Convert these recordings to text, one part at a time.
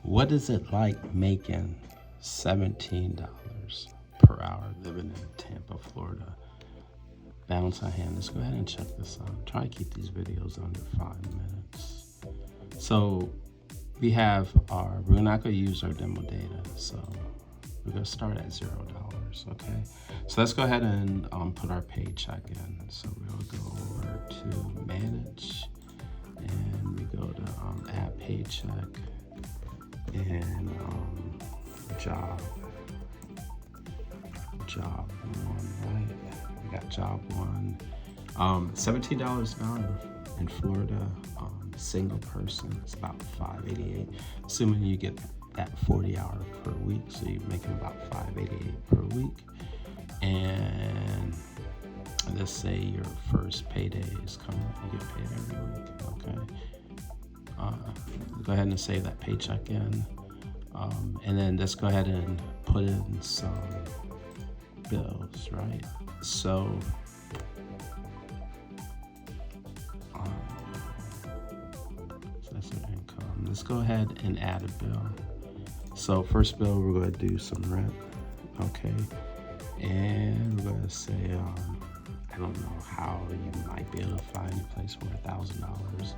What is it like making $17 per hour living in Tampa, Florida? Bounce on hand. Let's go ahead and check this out. Try to keep these videos under 5 minutes. So we're not going to use our demo data. So we're going to start at $0. Okay. So let's go ahead and put our paycheck in. So we'll go over to manage and we go to add paycheck and job one, right? We got job one. $17 an hour in Florida. Single person, it's about $5.88. Assuming you get that 40 hour per week, so you're making about $5.88 per week. And let's say your first payday is coming up, you get paid every week. Okay. Go ahead and save that paycheck in. And then let's go ahead and put in some bills, right? So that's our income. Let's go ahead and add a bill. So first bill, we're going to do some rent, okay? And we're going to say, I don't know how you might be able to find a place for $1,000.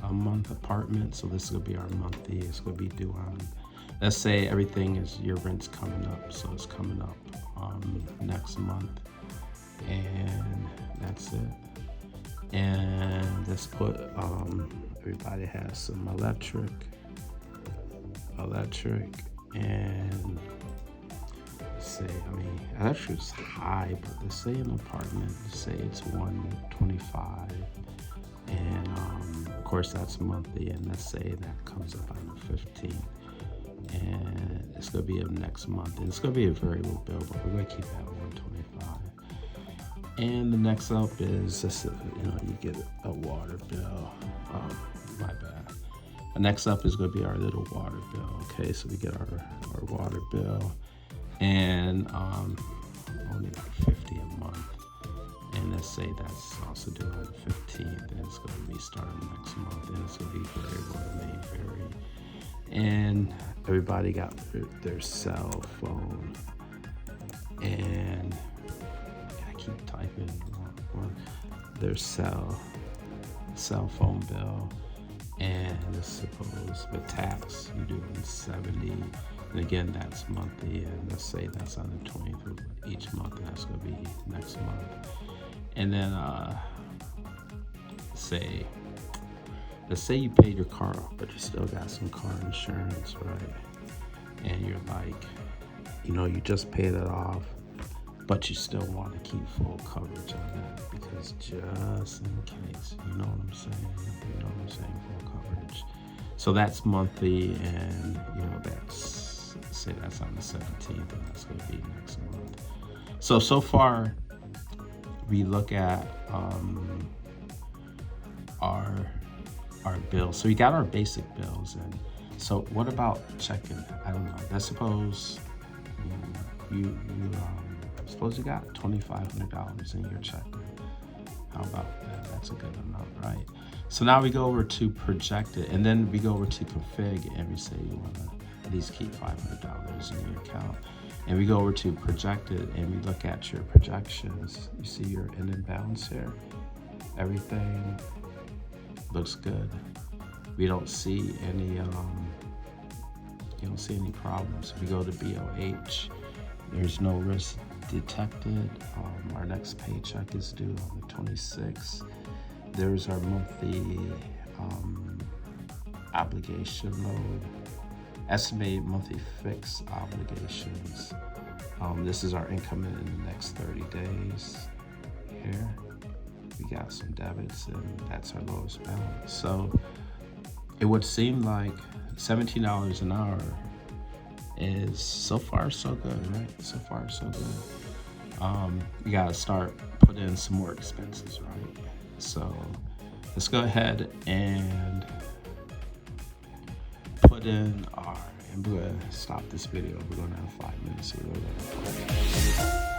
A month apartment, so this is gonna be our monthly. It's gonna be due on, let's say everything is, your rent's coming up, so it's coming up next month, and that's it. And let's put everybody has some electric, and let's say, electric's high, but let's say an apartment, let's say it's $125. And of course that's monthly, and let's say that comes up on the 15th, and it's gonna be of next month, and it's gonna be a variable bill, but we're gonna keep that 125. And the next up is just, you get a water bill. My bad. The next up is gonna be our little water bill. Okay, so we get our water bill, and only about $50 a month. And let's say that's also due on the 15th, and it's going to be starting next month, and it's going to be very. And everybody got their cell phone, and I keep typing their cell phone bill, and let's suppose the tax you're doing 70, and again that's monthly, and let's say that's on the 20th of each month, and that's going to be next month. And then let's say you paid your car off, but you still got some car insurance, right? And you're like, you just paid it off, but you still want to keep full coverage on that, because just in case, you know what I'm saying? Full coverage. So that's monthly, and that's, say that's on the 17th, and that's going to be next month. So far, we look at our bills. So we got our basic bills, and so what about checking? I don't know. Let's suppose you suppose you got $2,500 in your checking. How about that? That's a good amount, right? So now we go over to projected, and then we go over to config, and we say you want to at least keep $500 in your account. And we go over to projected, and we look at your projections. You see your in and balance here. Everything looks good. We don't see any problems. If we go to BOH, there's no risk detected. Our next paycheck is due on the 26th. There's our monthly obligation load. Estimated monthly fixed obligations. This is our income in the next 30 days. Here, we got some debits, and that's our lowest balance. So it would seem like $17 an hour is so far so good, right? So far so good. We gotta start putting in some more expenses, right? So let's go ahead and put in and we're gonna stop this video. We're gonna have 5 minutes. So we're gonna